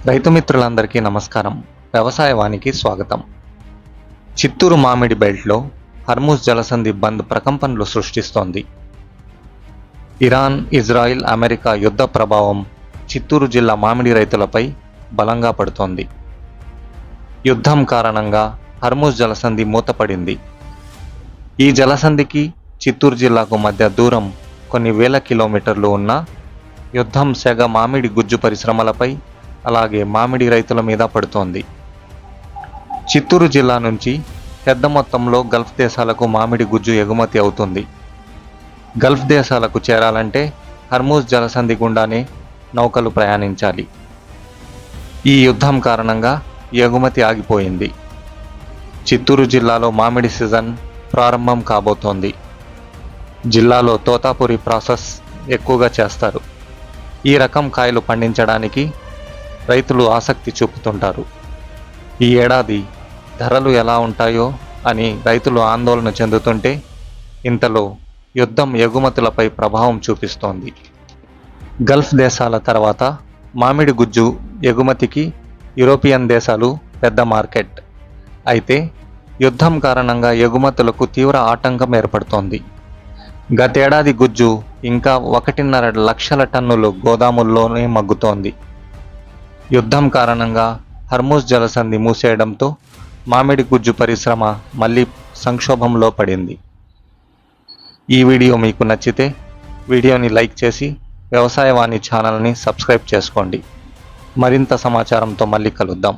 రైతు మిత్రులందరికీ నమస్కారం. వ్యవసాయవానికి స్వాగతం. చిత్తూరు మామిడి బెల్ట్లో హర్ముజ్ జలసంధి బంద్ ప్రకంపనలు సృష్టిస్తోంది. ఇరాన్, ఇజ్రాయిల్, అమెరికా యుద్ధ ప్రభావం చిత్తూరు జిల్లా మామిడి రైతులపై బలంగా పడుతోంది. యుద్ధం కారణంగా హర్ముజ్ జలసంధి మూతపడింది. ఈ జలసంధికి చిత్తూరు జిల్లాకు మధ్య దూరం కొన్ని వేల కిలోమీటర్లు ఉన్నా యుద్ధం సెగ మామిడి గుజ్జు పరిశ్రమలపై, అలాగే మామిడి రైతుల మీద పడుతోంది. చిత్తూరు జిల్లా నుంచి పెద్ద మొత్తంలో గల్ఫ్ దేశాలకు మామిడి గుజ్జు ఎగుమతి అవుతుంది. గల్ఫ్ దేశాలకు చేరాలంటే హర్ముజ్ జలసంధి గుండానే నౌకలు ప్రయాణించాలి. ఈ యుద్ధం కారణంగా ఎగుమతి ఆగిపోయింది. చిత్తూరు జిల్లాలో మామిడి సీజన్ ప్రారంభం కాబోతోంది. జిల్లాలో తోతాపురి ప్రాసెస్ ఎక్కువగా చేస్తారు. ఈ రకం కాయలు పండించడానికి రైతులు ఆసక్తి చూపుతుంటారు. ఈ ఏడాది ధరలు ఎలా ఉంటాయో అని రైతులు ఆందోళన చెందుతుంటే ఇంతలో యుద్ధం ఎగుమతులపై ప్రభావం చూపిస్తోంది. గల్ఫ్ దేశాల తర్వాత మామిడి గుజ్జు ఎగుమతికి యూరోపియన్ దేశాలు పెద్ద మార్కెట్. అయితే యుద్ధం కారణంగా ఎగుమతులకు తీవ్ర ఆటంకం ఏర్పడుతోంది. గతేడాది గుజ్జు ఇంకా 1.5 లక్షల టన్నులు గోదాముల్లోనే మగ్గుతోంది. యుద్ధం కారణంగా హర్ముజ్ జలసంధి మూసేయడంతో మామిడి గుజ్జు పరిశ్రమ మళ్ళీ సంక్షోభంలో పడింది. ఈ వీడియో మీకు నచ్చితే వీడియోని లైక్ చేసి వ్యవసాయవాణి ఛానల్ని సబ్స్క్రైబ్ చేసుకోండి. మరింత సమాచారంతో మళ్ళీ కలుద్దాం.